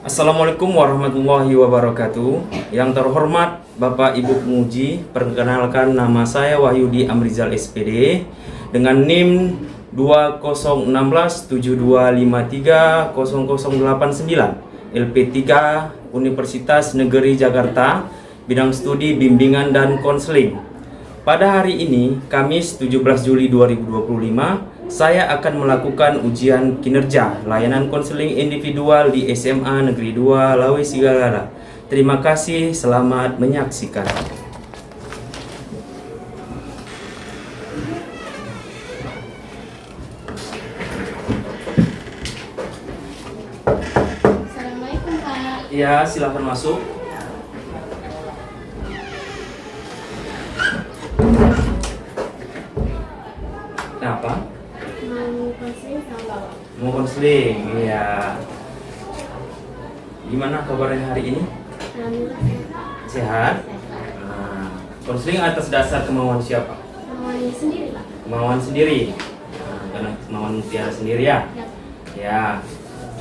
Assalamualaikum warahmatullahi wabarakatuh. Yang terhormat Bapak Ibu Penguji, perkenalkan nama saya Wahyudi Amrizal SPD dengan NIM 201672530089 LP3 Universitas Negeri Jakarta, bidang studi bimbingan dan konseling. Pada hari ini, Kamis 17 Juli 2025, saya akan melakukan ujian kinerja layanan konseling individual di SMA Negeri 2 Lawe Sigagala. Terima kasih, selamat menyaksikan. Assalamualaikum Pak. Ya, silahkan masuk. Kenapa? Mau konseling sama Bapak. Mau konseling, iya. Gimana kabarnya hari ini? Alhamdulillah Sehat? Nah, konseling atas dasar kemauan siapa? semuanya sendiri Pak. Kemauan sendiri. Nah, karena kemauan Mutiara sendiri ya. Ya. Ya.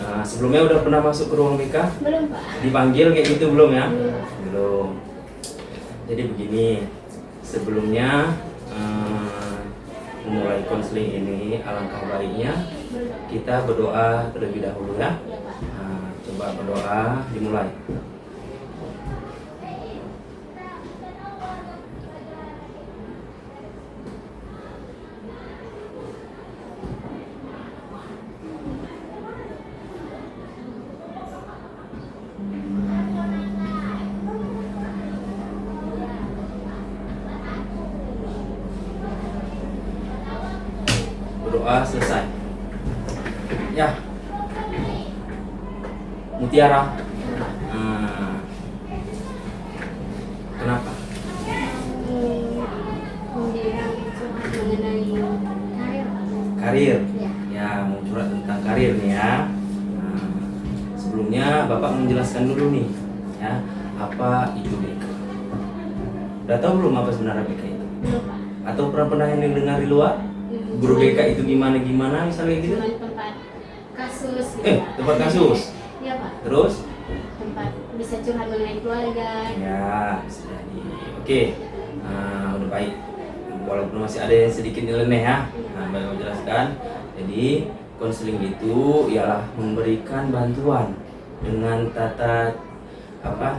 Nah, sebelumnya udah pernah masuk ke ruang BK? Belum Pak. Dipanggil kayak gitu belum ya? Belum. Belum. Jadi begini, sebelumnya memulai konseling ini alangkah baiknya kita berdoa terlebih dahulu ya. Ya Pak. Nah, coba berdoa dimulai. Berdoa selesai. Ya. Mutiara. Nah, kenapa? Membilang curhat mengenai karir Pak. Karir. Ya. Ya, mau curhat tentang karir nih ya. Nah, sebelumnya Bapak menjelaskan dulu nih, ya, apa itu BK. Udah tahu belum apa sebenarnya BK itu? Belum Pak. Atau pernah yang dengar di luar? Guru BK itu gimana misalnya gitu? Cuman tempat kasus gitu Pak. Tempat kasus. Iya Pak. Terus? Tempat bisa curhat mengenai keluarga. Ya, bisa jadi. Oke, nah, udah baik. Walaupun masih ada yang sedikit nyeleneh ya. Nah, baik aku jelaskan. Jadi, konseling itu ialah memberikan bantuan dengan cara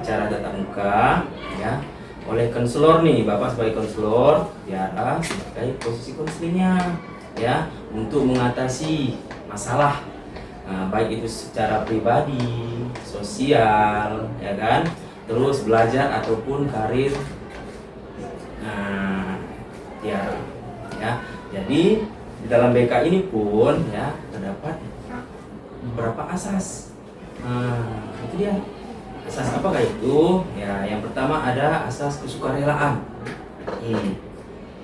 tatap muka, ya, oleh konselor nih, Bapak sebagai konselor, Tiara sebagai posisi konselingnya, ya, untuk mengatasi masalah. Nah, baik itu secara pribadi, sosial, ya kan, terus belajar ataupun karir. Nah, Tiara, ya. Jadi di dalam BK ini pun ya terdapat beberapa asas. Nah, itu dia. Asas apakah itu? Ya, yang pertama ada asas kesukarelaan.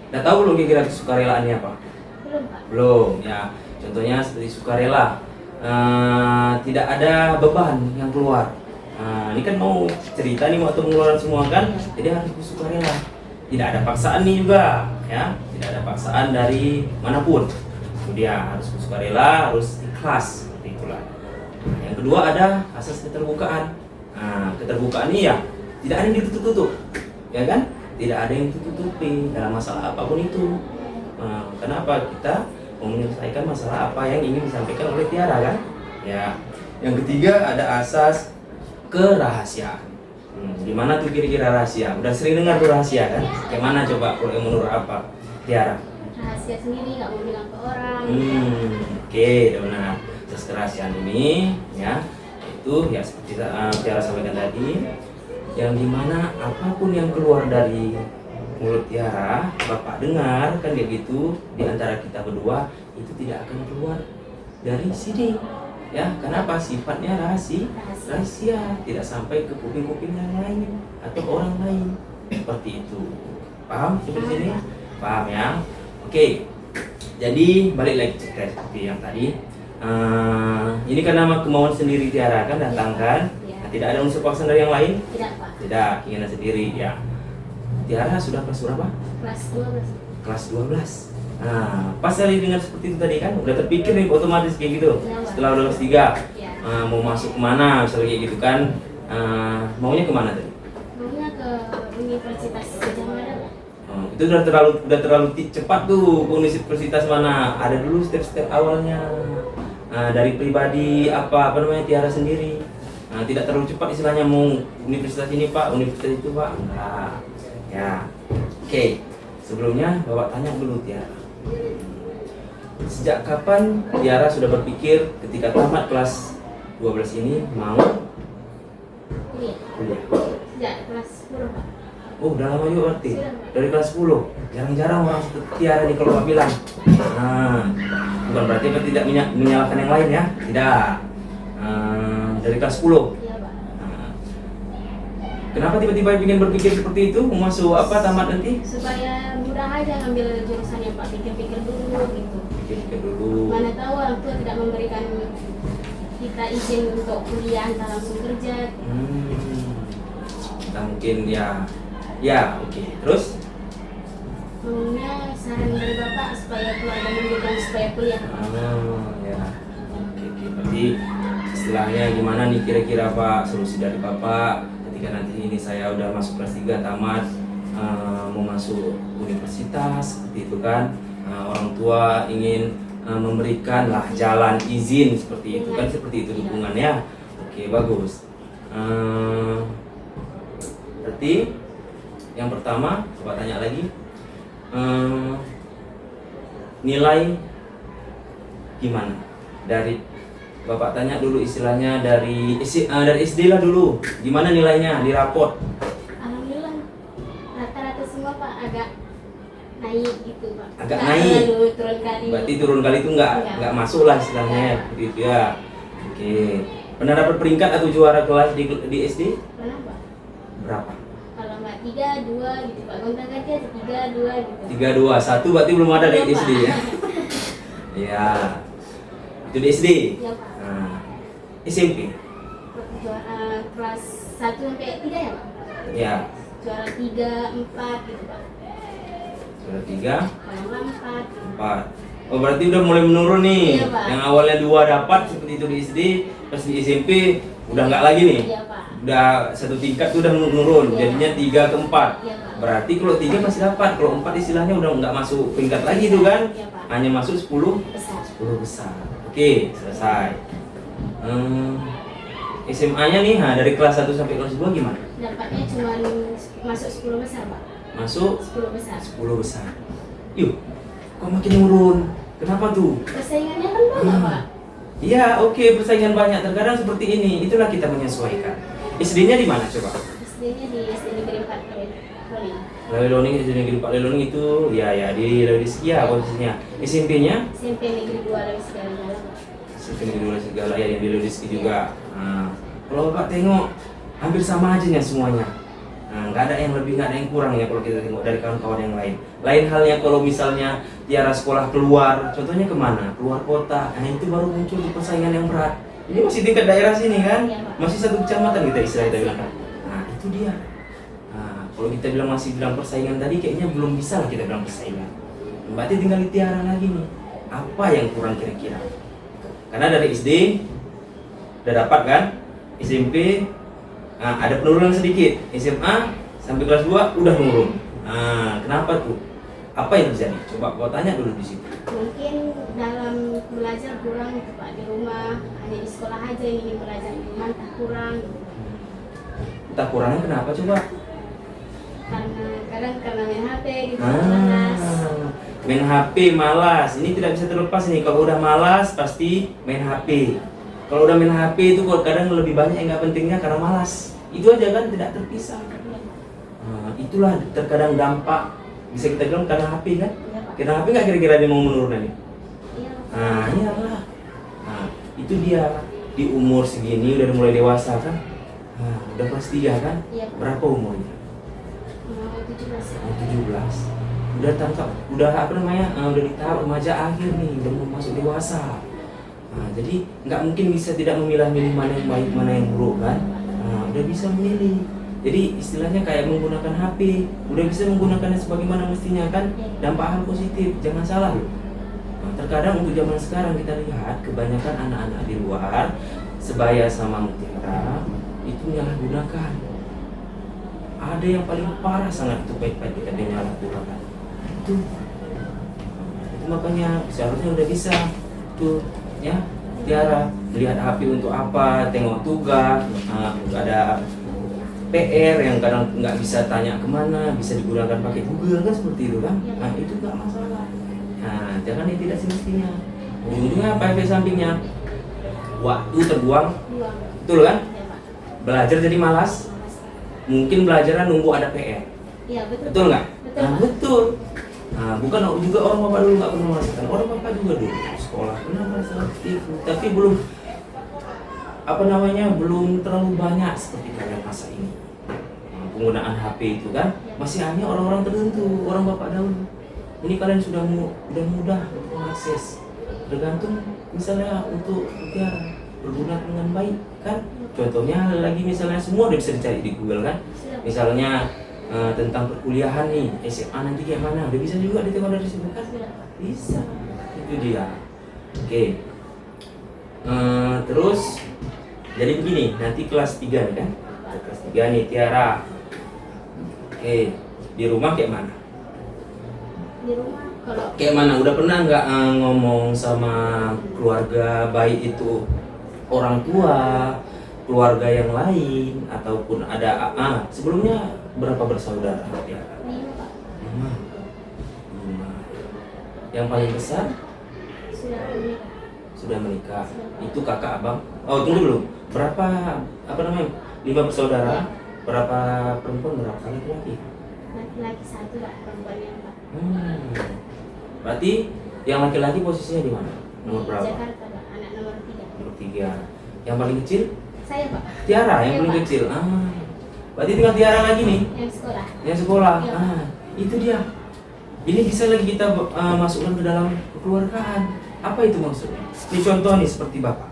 Udah tahu belum kira-kira kesukarelaan ini apa? Belum Pak. Belum, ya. Contohnya seperti sukarela. Tidak ada beban yang keluar. Ini kan mau cerita nih atau mengeluarkan semua kan, jadi harus sukarela. Tidak ada paksaan nih juga, ya. Tidak ada paksaan dari manapun. Kemudian harus sukarela, harus ikhlas, seperti itulah. Yang kedua ada asas keterbukaan. Nah, keterbukaan ini ya tidak ada yang ditutup-tutup, ya kan? Tidak ada yang ditutup-tutupi dalam masalah apapun itu. Kenapa kita mau menyelesaikan masalah apa yang ingin disampaikan oleh Tiara kan? Ya. Yang ketiga ada asas kerahasiaan. Di mana tuh kira-kira rahasia? Udah sering dengar tuh rahasia kan? Kayak mana coba kalau yang menurut apa, Tiara? Rahasia sendiri nggak mau bilang ke orang. Oke, udah benar. Asas kerahasiaan ini, ya, itu ya seperti Tiara sampaikan tadi, yang dimana apapun yang keluar dari mulut Tiara, Bapak dengar kan kayak gitu, di antara kita berdua itu tidak akan keluar dari sini, ya. Kenapa? Sifatnya rahasia, tidak sampai ke kuping-kuping yang lain atau orang lain, seperti itu. Paham seperti sini? Paham ya? Oke. Jadi balik lagi seperti yang tadi. Ini kan nama kemauan sendiri Tiara kan datangkan. Ya. Tidak ada unsur paksaan dari yang lain? Tidak Pak. Tidak, keinginan sendiri ya. Tiara sudah kelas berapa? Kelas 12. Kelas 12. Nah, pas kali dengan seperti itu tadi kan udah terpikir nih otomatis kayak gitu. Ya, Pak. Setelah udah kelas 3. Ya. mau masuk kemana misalnya kayak gitu kan. Maunya kemana tadi? Maunya ke Universitas Gajah Mada, Pak. Itu udah terlalu cepat tuh ke universitas mana. Ada dulu step-step awalnya. Dari pribadi apa namanya Tiara sendiri. Tidak terlalu cepat istilahnya mau universitas ini Pak, universitas itu Pak. Enggak. Ya. Oke. Sebelumnya Bapak tanya dulu Tiara. Sejak kapan Tiara sudah berpikir ketika tamat kelas 12 ini mau Kuliah. kuliah? Sejak kelas 10, Pak. Oh, udah lama juga berarti. Sudah. Dari kelas 10. Jarang-jarang orang seperti Tiara nih kalau Bapak bilang. Bukan berarti Bapak tidak menyalahkan yang lain ya. Tidak. Dari kelas 10. Iya, Pak. Kenapa tiba-tiba ingin berpikir seperti itu? Mau masuk apa tamat nanti? Supaya mudah aja ngambil jurusan yang Pak pikir-pikir dulu gitu. Pikir dulu. Mana tahu orang tua tidak memberikan kita izin untuk kuliah entah langsung kerja. Kita mungkin ya oke. Terus? Maunya saran dari Bapak supaya keluarga mendukung supaya kuliah. Ya. Oke. Berarti istilahnya gimana nih kira-kira Pak solusi dari Bapak ketika nanti ini saya udah masuk kelas 3 tamat mau masuk universitas seperti itu kan. Orang tua ingin memberikan lah jalan izin seperti itu kan, seperti itu dukungannya. Oke, bagus. Berarti yang pertama coba tanya lagi, nilai gimana? Dari Bapak tanya dulu istilahnya dari SD lah dulu, gimana nilainya di raport? Alhamdulillah rata-rata semua Pak agak naik gitu Pak. Agak Nggak naik. terlalu turun kali. Berarti turun kali itu nggak masuk lah istilahnya Nggak. seperti itu ya. Oke. Pernah dapat peringkat atau juara kelas di SD? Pernah Pak? Berapa? Kalau nggak 3, 2 gitu Pak. Gonta-ganti aja 3, 2 gitu. 3, 2, 1 berarti belum ada di Belum, SD Pak. ya. Iya. Itu di SD. Iya Pak. SMP. Juara kelas 1 sampai 3 ya Pak? Ya. Juara 3, 4 gitu Pak. Juara 3, Kalau nggak 4. 4. Oh berarti udah mulai menurun nih. Iya, Pak. Yang awalnya 2 dapat seperti itu di SD, pas di SMP udah nggak lagi nih. Iya Pak. Udah satu tingkat tuh udah menurun, Iya. jadinya 3 ke 4. Iya Pak. Berarti kalau 3 masih dapat, kalau 4 istilahnya udah nggak masuk peringkat lagi tuh kan. Iya, Pak. Hanya masuk 10 Besar. besar. Oke, selesai. SMA-nya nih, dari kelas 1 sampai kelas 2 gimana? Dapatnya cuma masuk 10 besar Pak. Masuk 10 besar. 10 besar. Yuk, kok makin turun? Kenapa tuh? Persaingannya kan banyak Pak. Iya, oke, persaingan banyak. Terkadang seperti ini, itulah kita menyesuaikan. SD-nya di mana coba? SD-nya di SD Negeri 4 Kali. Leloning, SD Negeri 4 Leloning itu, ya di Lewi Sekia posisinya. SMP-nya? SMP Negeri 2 Lewi Segala Pak. SMP Negeri 2 Segala ya, yang di Lewi Sekia juga. Kalau Bapak tengok, hampir sama aja nya semuanya. Nggak ada yang lebih, nggak ada yang kurang ya kalau kita tengok dari kawan-kawan yang lain. Lain halnya kalau misalnya Tiara sekolah keluar, contohnya kemana? Keluar kota, itu baru muncul di persaingan yang berat. Ini masih tingkat daerah sini kan? Iya, Pak. Masih satu kecamatan kita bilang kan? Itu dia. Kalau kita bilang masih bilang persaingan tadi, kayaknya belum bisa lah kita bilang persaingan. Berarti tinggal di Tiara lagi nih. Apa yang kurang kira-kira? Karena dari SD udah dapat kan? SMP ada penurunan sedikit, SMA sampai kelas 2 udah menurun. Kenapa tuh? Apa yang terjadi? Coba gua tanya dulu di situ. Mungkin dalam belajar kurang gitu Pak, di rumah hanya di sekolah aja yang ingin belajar, di rumah entah kurang gitu. Entah kurangnya kenapa coba? Karena kadang karena main HP gitu, malas. Main HP malas. Ini tidak bisa terlepas nih. Kalau udah malas pasti main HP. Kalau udah main HP itu kadang lebih banyak yang nggak pentingnya karena malas. Itu aja kan tidak terpisah. Itulah terkadang dampak bisa kita bilang karena HP kan? Iya Pak. Karena HP nggak kira-kira dia mau menurun nih? Iya. Iyalah. Itu dia di umur segini udah mulai dewasa kan? Udah kelas 3 kan? Iya, Pak. Berapa umurnya? Mau 17. Mau 17. Udah udah di tahap remaja akhir nih, udah mau masuk dewasa. Jadi nggak mungkin bisa tidak memilah-milih mana yang baik, mana yang buruk kan? Udah bisa memilih. Jadi istilahnya kayak menggunakan HP, udah bisa menggunakannya sebagaimana mestinya kan? Dampak hal positif, jangan salah loh. Terkadang untuk zaman sekarang kita lihat kebanyakan anak-anak di luar sebaya sama Mutiara itu menyalahgunakan. Ada yang paling parah sangat itu baik-baik kita menyalahgunakan. Itu makanya seharusnya udah bisa tuh ya Tiara melihat HP untuk apa, tengok tugas, ada PR yang kadang nggak bisa tanya kemana, bisa digunakan pakai Google kan seperti itu kan. Nah itu nggak masalah. Nah jangan yang tidak semestinya. Ujung-ujungnya apa efek sampingnya? Waktu terbuang, betul kan? Ya, Pak. Belajar jadi malas. Mungkin belajarnya nunggu ada PR. Iya, betul. Betul nggak? Betul, Nah, Pak. betul. Nah, bukan juga orang bapak dulu nggak pernah merasakan. Orang bapak juga dulu sekolah pernah merasakan itu, tapi belum belum terlalu banyak seperti kalian masa ini. Nah, penggunaan HP itu kan masih hanya orang-orang tertentu, orang bapak dahulu. Ini kalian sudah mudah untuk mengakses. Tergantung misalnya untuk Tiara berguna dengan baik kan. Contohnya lagi misalnya semua udah bisa dicari di Google kan. Misalnya tentang perkuliahan nih, SMA nanti kayak mana, udah bisa juga ditengok dari situ kan? Bisa, itu dia. Oke. Terus jadi begini, nanti kelas 3 nih kan? Kelas 3 nih Tiara. Oke, di rumah kayak mana? Di rumah kalau Kayak mana? Udah pernah nggak ngomong sama keluarga, baik itu orang tua, keluarga yang lain, ataupun ada sebelumnya berapa bersaudara? Ya. 5, Pak. 5. Yang paling besar Sudah menikah. sudah menikah. Itu kakak abang. Oh tunggu dulu. Berapa 5 bersaudara? Berapa perempuan? Berapa laki-laki? Laki-laki 1, Pak. Perempuan yang, Pak. Berarti yang laki-laki posisinya di mana? Nomor Di berapa? Jakarta, Pak. Anak nomor 3. Nomor 3. Yang paling kecil? Saya, Pak. Tiara yang Iya, paling Pak. kecil. Berarti tinggal Tiara lagi nih. Yang sekolah. Yang sekolah. Iya. Itu dia. Ini bisa lagi kita masukkan ke dalam kekeluargaan. Apa itu maksudnya? Ini contoh nih seperti Bapak.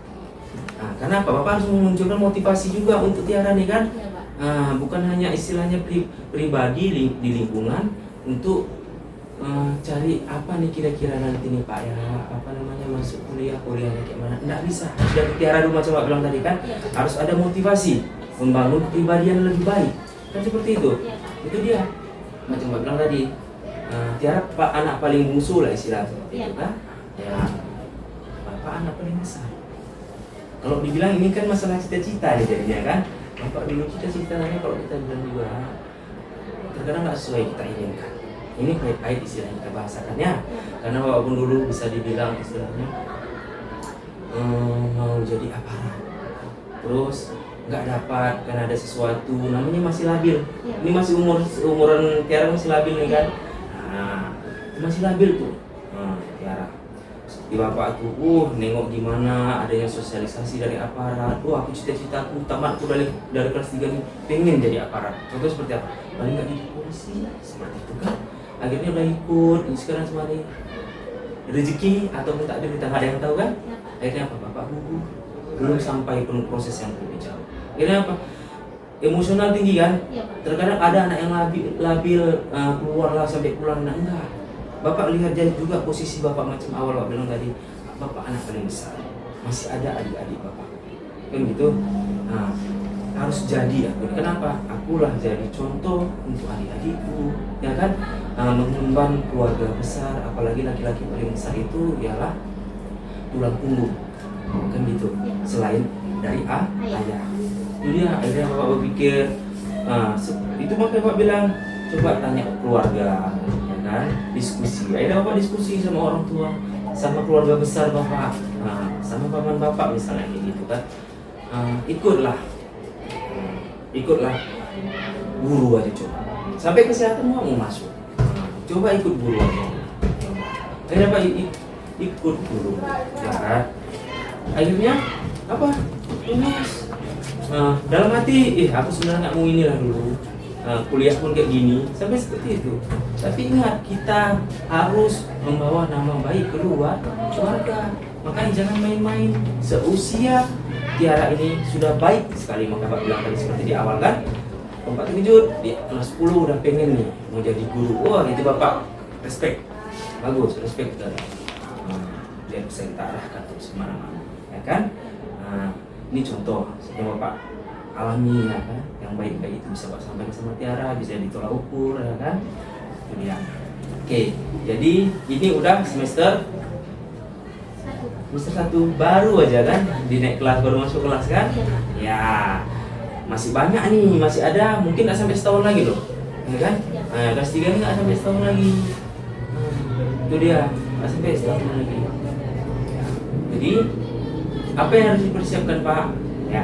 Nah, karena apa? Bapak harus memunculkan motivasi juga untuk Tiara nih kan. Iya, Pak. Bukan hanya istilahnya pribadi di lingkungan untuk cari apa nih kira-kira nanti nih Pak ya, masuk kuliahnya kayak mana. Nggak bisa. Dari Tiara dulu macam Pak bilang tadi kan, Iya. harus ada motivasi membangun kepribadian lebih baik. Kan seperti itu. Iya, Pak. Itu dia. Macam Pak bilang tadi. Tiara anak paling bungsu lah istilahnya seperti Iya. itu kan. Ya. Bapak anak paling besar. Kalau dibilang ini kan masalah cita-cita nih jadinya kan. Bapak dulu cita-citanya kalau kita bilang juga terkadang nggak sesuai kita inginkan. Ini pahit-pahit istilahnya kita bahasakannya. Karena Bapak pun dulu bisa dibilang istilahnya mau jadi aparat. Terus nggak dapat karena ada sesuatu, namanya masih labil. Iya. Ini masih umuran Tiara masih labil nih kan. Nah, masih labil tuh. Tiara. Di bapak aku, nengok gimana adanya sosialisasi dari aparat. Aku cita-citaku tamatku dari kelas 3 nih pengen jadi aparat. Contoh seperti apa? Paling nggak jadi polisi, seperti itu kan. Akhirnya udah ikut, sekarang semakin rezeki atau minta ada ada yang tahu kan? Iya, Pak. Akhirnya apa? Bapak gugur, belum sampai proses yang lebih jauh. Akhirnya apa? Emosional tinggi kan? Iya, Pak. Terkadang ada anak yang labil keluar lah sampai pulang, nah enggak. Bapak lihat juga posisi bapak macam awal Bapak bilang tadi, bapak anak paling besar, masih ada adik-adik bapak, kan gitu. Nah, harus jadi aku. Kenapa? Akulah jadi contoh untuk adik-adikku, ya kan? Mengemban keluarga besar, apalagi laki-laki paling besar itu ialah tulang punggung, kan gitu. Selain dari ayah. Itu dia akhirnya bapak berpikir, itu makanya bapak bilang coba tanya keluarga, ya kan, diskusi. Akhirnya bapak diskusi sama orang tua, sama keluarga besar bapak, sama paman bapak misalnya kayak gitu kan. Ikutlah guru aja coba. Sampai kesehatan mau masuk, coba ikut guru aja. Akhirnya pak ikut guru, ya kan. Akhirnya apa? Lunas. Dalam hati, aku sebenarnya nggak mau inilah dulu. Kuliah pun kayak gini, sampai seperti itu. Tapi ingat, kita harus membawa nama baik keluarga. Makanya jangan main-main. Seusia Tiara ini sudah baik sekali, maka Bapak bilang tadi seperti di awal kan. Bapak terkejut, di kelas 10 udah pengen nih mau jadi guru. Wah itu Bapak respect, bagus, respect. Biar bisa kita arahkan terus kemana-mana, ya kan. Ini contoh yang Bapak alami ya kan, yang baik-baik itu bisa Bapak sampaikan sama Tiara, bisa ditolak ukur ya kan. Itu dia. Oke, jadi ini udah semester 1 baru aja kan, di naik kelas, baru masuk kelas kan. Ya, masih banyak nih, masih ada, mungkin nggak sampai setahun lagi loh, ya kan? Nah, kelas 3 nggak sampai setahun lagi. Itu dia, nggak sampai setahun lagi. Ya. Jadi, apa yang harus dipersiapkan Pak? Ya,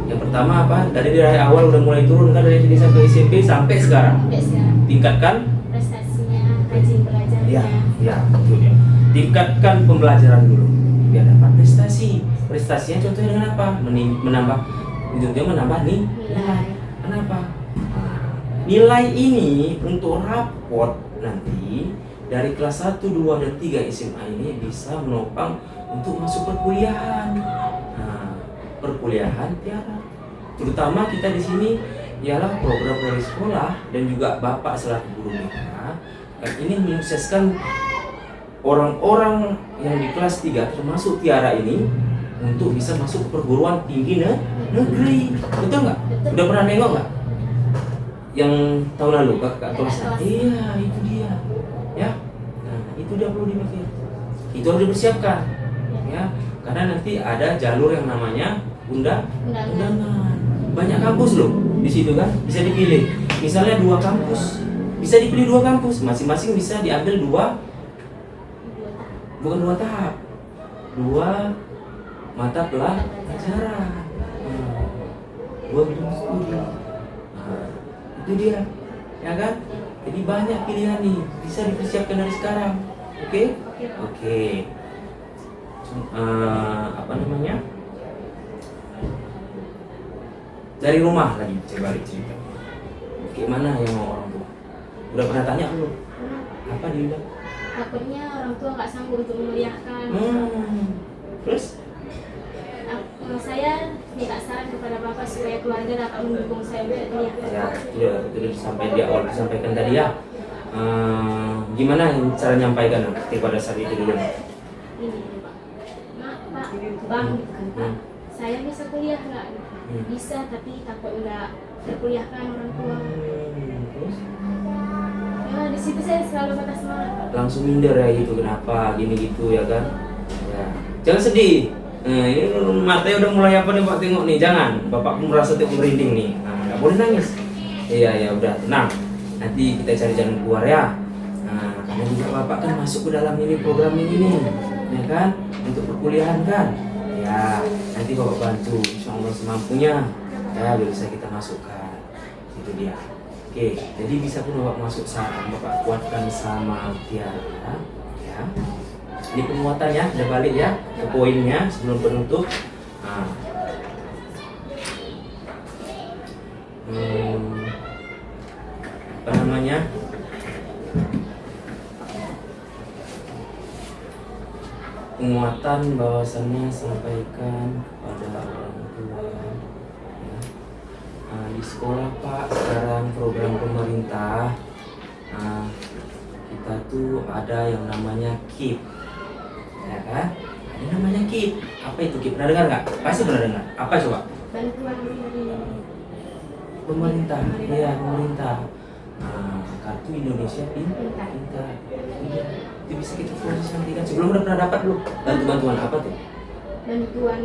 yang pertama apa? Dari awal udah mulai turun kan, dari SD sampai SMP sampai sekarang. Tingkatkan prestasinya, rajin belajarnya. Ya, itu dia. Tingkatkan pembelajaran dulu biar dapat prestasi. Prestasinya contohnya dengan apa? Menambah, ujungnya menambah nih nilai. Kenapa? Nilai ini untuk raport nanti dari kelas 1, 2, dan 3 SMA ini bisa menopang untuk masuk perkuliahan. Nah, perkuliahan Tiara. Terutama kita di sini ialah program dari sekolah dan juga Bapak selaku guru BK ini menyukseskan orang-orang yang di kelas 3 termasuk Tiara ini untuk bisa masuk ke perguruan tinggi negeri. Betul nggak? Udah pernah nengok nggak? Yang tahun lalu kakak kelas? Iya, itu dia. Ya, nah, itu dia perlu dipikir. Itu harus dipersiapkan. Ya, karena nanti ada jalur yang namanya undangan. Banyak kampus loh di situ kan, bisa dipilih. Misalnya 2 kampus, bisa dipilih 2 kampus, masing-masing bisa diambil 2 tahap, 2 mata pelajaran, 2 bidang studi. Nah, itu dia, ya kan? Jadi banyak pilihan nih, bisa dipersiapkan dari sekarang. Oke. Apa namanya? Dari rumah lagi, saya balik cerita. Gimana yang mau orang tua? Udah pernah tanya belum? Apa dia bilang? Takutnya orang tua nggak sanggup untuk menguliahkan. Terus? Saya minta saran kepada Bapak supaya keluarga dapat mendukung saya untuk kuliah. Ya, itu sampai di awal disampaikan tadi ya. Gimana cara nyampaikan pada saat itu dulu? Ini Pak, Pak, Bang, Pak, saya bisa kuliah nggak? Bisa, tapi takut nggak terkuliahkan orang tua. Terus? Ya, di situ saya selalu patah semangat, Pak. Langsung minder ya gitu, kenapa gini gitu ya kan? Ya, jangan sedih. Nah, ini matanya udah mulai apa nih Pak, tengok nih, jangan. Bapak pun merasa merinding nih. Nah, nggak boleh nangis. Iya, ya udah tenang. Nanti kita cari jalan keluar ya. Nah, karena juga Bapak kan masuk ke dalam ini program ini nih, ya kan? Untuk perkuliahan kan? Ya, nanti Bapak bantu, insya Allah semampunya. Ya, bisa kita masukkan. Itu dia. Oke, jadi bisa pun Bapak masuk saran, Bapak kuatkan sama Tiara, ya. Ini penguatannya, udah balik ya ke poinnya sebelum penutup. Nah. Apa namanya? Penguatan bahwasannya sampaikan pada orang tua. Di sekolah Pak sekarang program pemerintah, kita tuh ada yang namanya KIP, ya kan? Ada namanya KIP. Apa itu KIP? Pernah dengar nggak? Pasti pernah dengar. Apa coba? Bantuan dari Pemerintah. Iya, pemerintah. Kartu Indonesia Pintar. Iya, itu bisa kita proses nanti kan. Sebelum udah pernah dapat belum? Bantuan apa tuh? bantuan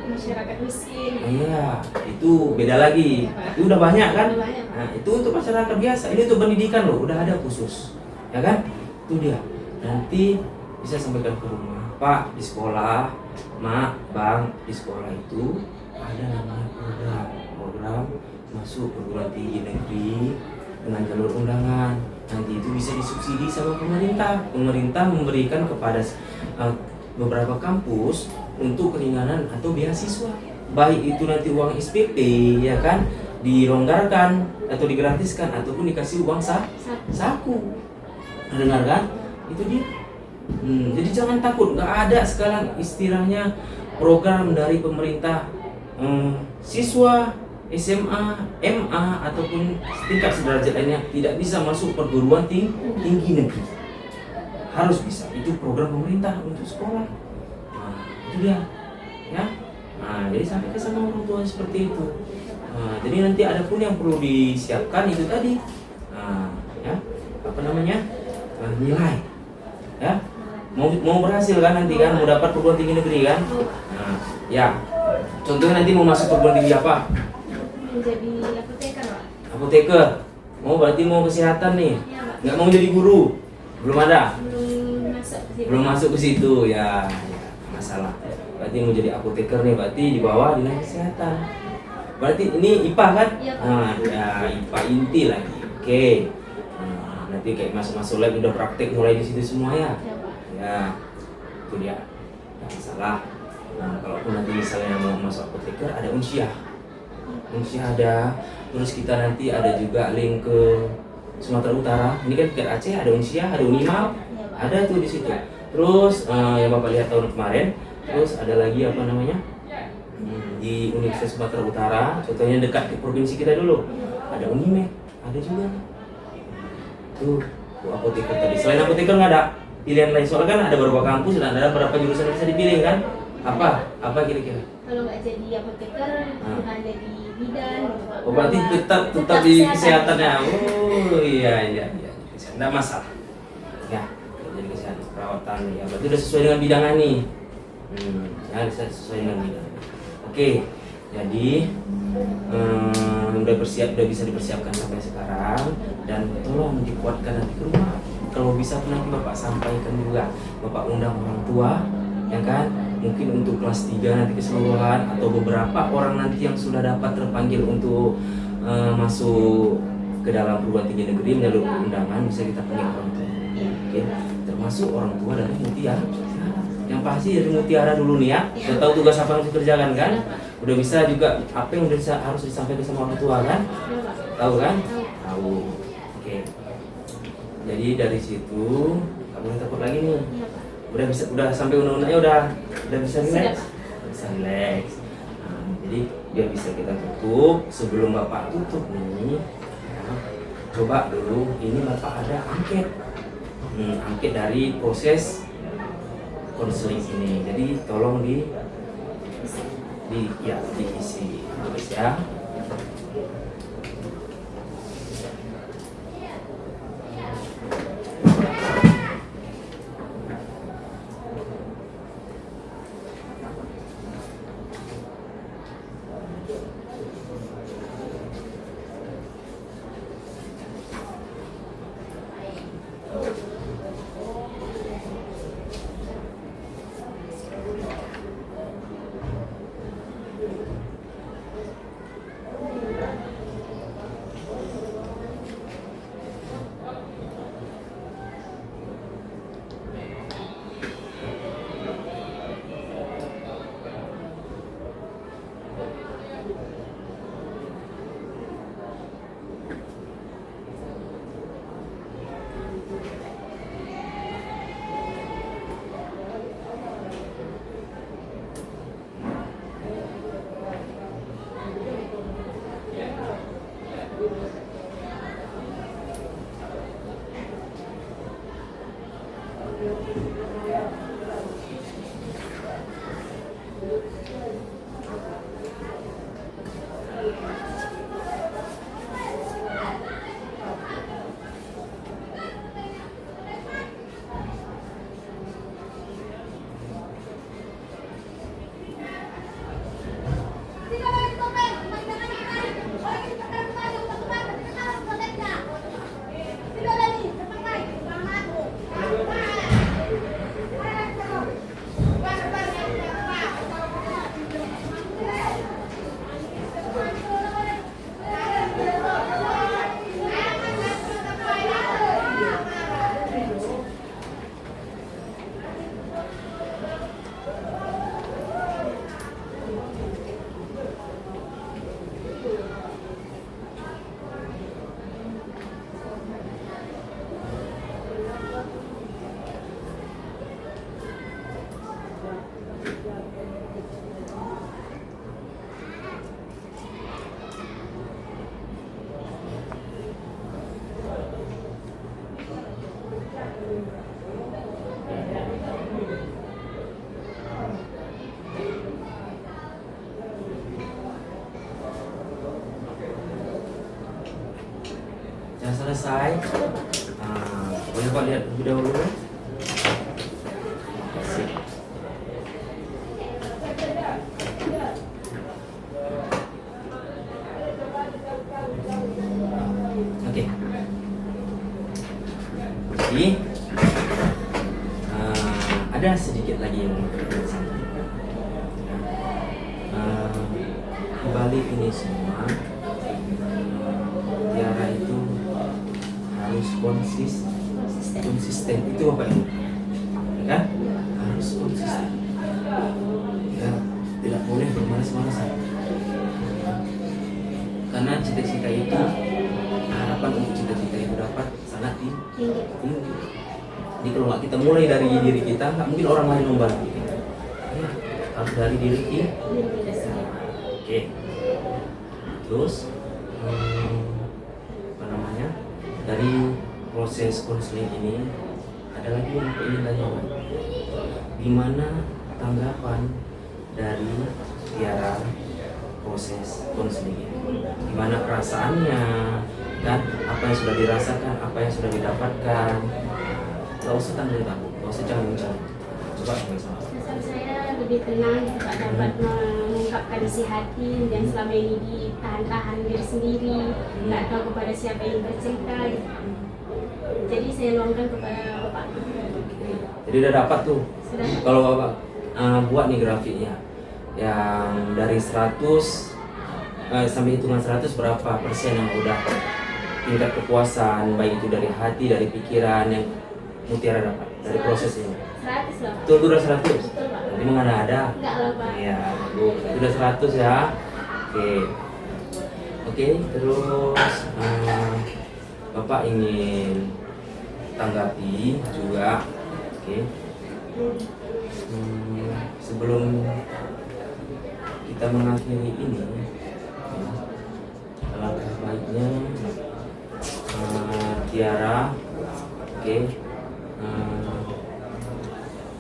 masyarakat miskin. Iya, itu beda lagi. Itu udah banyak kan? Udah banyak. Nah, itu untuk masyarakat biasa. Ini untuk pendidikan loh, udah ada khusus. Ya kan? Itu dia. Nanti bisa sampaikan ke rumah. Pak, di sekolah, Mak, Bang, di sekolah itu ada namanya program masuk perguruan tinggi negeri dengan jalur undangan. Nanti itu bisa disubsidi sama pemerintah. Pemerintah memberikan kepada beberapa kampus untuk keringanan atau beasiswa, baik itu nanti uang SPP ya kan dilonggarkan atau digratiskan ataupun dikasih uang saku. Dengar kan? Itu dia. Jadi jangan takut, nggak ada sekarang istilahnya program dari pemerintah siswa SMA, MA ataupun tingkat sederajat lainnya tidak bisa masuk perguruan tinggi negeri. Harus bisa, itu program pemerintah untuk sekolah. Nah, itu dia, ya. Nah, jadi sampaikan sama orang tua seperti itu. Nah, jadi nanti ada pun yang perlu disiapkan itu tadi. Nah, ya, apa namanya? Nilai. Ya. Mau berhasil kan nanti kan, mau dapat perguruan tinggi negeri kan? Nah, ya. Contohnya nanti mau masuk perguruan tinggi apa? Menjadi apoteker, Pak. Apoteker. Berarti mau kesehatan nih. Iya, Pak. Nggak mau jadi guru. Belum ada. Belum masuk ke situ ya, masalah. Berarti mau jadi apoteker nih, berarti di bawah dinas kesehatan. Berarti ini IPA kan? Iya, Pak. Nah, ya IPA inti lagi. Oke. Nah, nanti kayak masuk lab udah praktek mulai di situ semua ya. Iya, Pak. Ya, itu dia. Nggak masalah. Nah, kalaupun nanti misalnya mau masuk apoteker ada unsiah. Unsiah ada. Terus kita nanti ada juga link ke Sumatera Utara. Ini kan ke Aceh ada unsiah, ada Unimal. Ada tuh di situ. Terus yang Bapak lihat tahun kemarin, terus ada lagi apa namanya? Di Universitas Sumatera Utara, contohnya dekat ke provinsi kita dulu. Ada Unimed, ada juga. Tuh apoteker tadi. Selain apoteker nggak ada pilihan lain. Soalnya kan ada beberapa kampus dan ada beberapa jurusan yang bisa dipilih kan? Apa kira-kira? Kalau nggak jadi apoteker, bukan jadi bidan. Oh, berarti tetap di kesehatan ya. Oh iya. Nggak masalah. Ya. Jadi kesehatan perawatan ya, berarti udah sesuai dengan bidangnya nih. Ya sesuai dengan bidang. Oke, jadi udah bisa dipersiapkan sampai sekarang dan tolong dikuatkan nanti ke rumah. Kalau bisa pun nanti Bapak sampaikan juga, Bapak undang orang tua, ya kan? Mungkin untuk kelas 3 nanti keseluruhan atau beberapa orang nanti yang sudah dapat terpanggil untuk masuk ke dalam perguruan tinggi negeri melalui undangan bisa kita panggil orang tua. Oke, termasuk orang tua dari Mutiara. Yang pasti dari Mutiara dulu nih ya. Udah tahu tugas apa yang harus dikerjakan kan? Udah bisa juga apa yang harus disampaikan sama orang tua kan? Tahu kan? Tahu. Oke. Jadi dari situ nggak boleh takut lagi nih. Udah sampai undang-undangnya udah bisa relax. Bisa relax. Nah, jadi biar bisa kita tutup sebelum Bapak tutup nih. Ya, coba dulu ini Bapak ada angket. Angket dari proses konseling ini. Jadi tolong diisi terus ya. selesai. Boleh Pak lihat lebih dahulu. Sip. Oke. Jadi ada sedikit lagi yang di balik ini semua, Tiara itu harus konsisten itu apa ini? Ya kan? Harus konsisten. Ya, tidak boleh bermalas-malasan. Karena cita-cita itu, harapan untuk cita-cita itu dapat sangat tinggi. Jadi kalau nggak kita mulai dari diri kita, nggak mungkin orang lain membantu kita. Ya, harus dari diri kita. Oke. Terus apa namanya? Dari proses konseling ini ada lagi yang ingin tanyakan. Gimana tanggapan dari Tiara proses konseling ini? Gimana perasaannya? Kan apa yang sudah dirasakan, apa yang sudah didapatkan? Gak usah tanggung jawab, gak usah jangan. Coba sama-sama. Saya lebih tenang, juga dapat mengungkapkan isi hati dan selama ini ditahan-tahan diri sendiri, nggak tahu kepada siapa yang bercerita. Jadi saya luangkan kepada Bapak. Jadi udah dapat tuh. Sudah. Kalau Bapak buat nih grafiknya, yang dari 100 sampai hitungan 100 berapa persen yang udah tingkat kepuasan, baik itu dari hati, dari pikiran yang Mutiara dapat dari proses ini? 100 lah. Itu udah 100. Betul Pak. Jadi mana ada? Enggak lah Pak. Iya, udah 100 ya. Oke, terus Bapak ingin tanggapi juga. Oke. Sebelum kita mengakhiri ini, alangkah baiknya Tiara,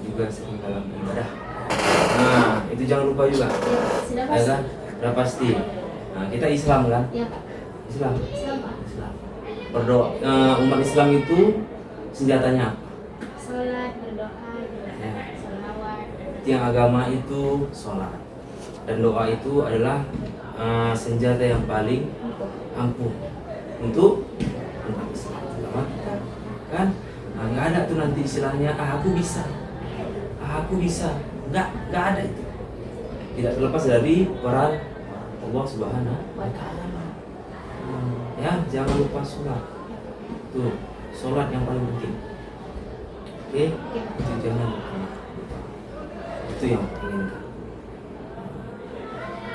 juga sering dalam ibadah. Nah, itu jangan lupa juga. Sudah Ya pasti. kan? Sudah pasti. Nah, kita Islam kan? Iya Pak. Islam. Islam Pak. Islam. Berdoa. Umat Islam itu senjatanya apa? Sholat, berdoa, Ya. sholawat. Tiang agama itu sholat. Dan doa itu adalah senjata yang paling ampuh untuk umat Islam. Kan? Nah, nggak ada tuh nanti istilahnya aku bisa, nggak ada itu. Tidak terlepas dari peran Allah Subhanahu wa Ta'ala. Ya, jangan lupa sholat. Tuh, sholat yang paling penting. Oke, itu jangan lupa. Itu yang penting.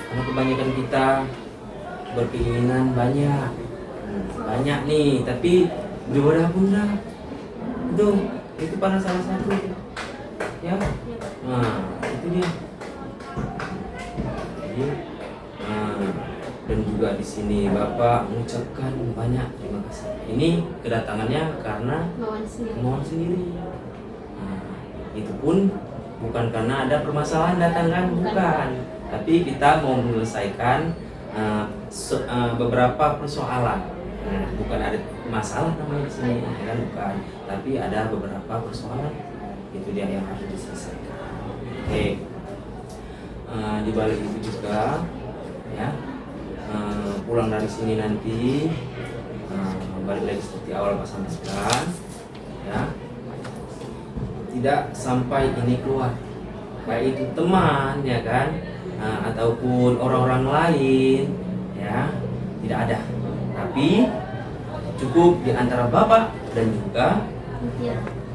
Karena kebanyakan kita berkeinginan banyak nih, tapi ibadah pun enggak. Itu pada salah satu ya. Nah, itu dia. Jadi, dan juga di sini Bapak mengucapkan banyak terima kasih. Ini kedatangannya karena kemauan sendiri. Nah, itu pun bukan karena ada permasalahan datang kan, bukan. Tapi kita mau menyelesaikan beberapa persoalan. Nah, bukan ada masalah namanya di sini, ya kan, bukan. Tapi ada beberapa persoalan, itu dia yang harus diselesaikan. Oke. Di balik itu juga, ya, pulang dari sini nanti, balik lagi seperti awal Pak sampaikan, ya, tidak sampai ini keluar, baik itu teman, ya kan, ataupun orang-orang lain, ya, tidak ada. Tapi cukup di antara Bapak dan juga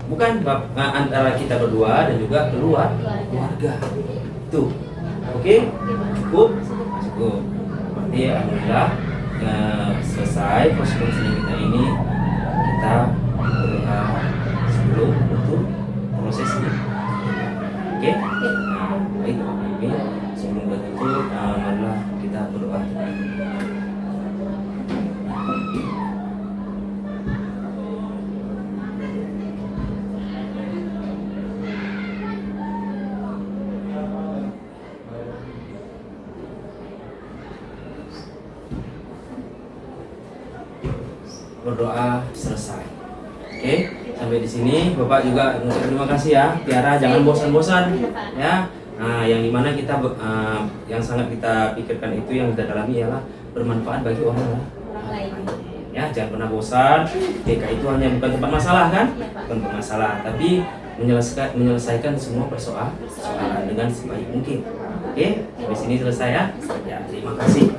bukan antara kita berdua dan juga keluarga. Tuh, oke? Cukup? Berarti alhamdulillah selesai proses konseling kita ini. Kita berdoa sebelum untuk proses ini. Oke? Nah, baik. Sebelum bertutup, marilah kita berdoa. berdoa selesai. Oke, sampai di sini Bapak juga mengucapkan terima kasih ya. Tiara jangan bosan-bosan ya. Nah, yang dimana kita yang sangat kita pikirkan itu, yang kita dalami ialah bermanfaat bagi orang lain. Ya, jangan pernah bosan. TK itu hanya bukan tempat masalah kan? Iya, Pak. Bukan tempat masalah, tapi menyelesaikan semua persoalan dengan sebaik mungkin. Oke, sampai sini selesai ya. Ya, terima kasih.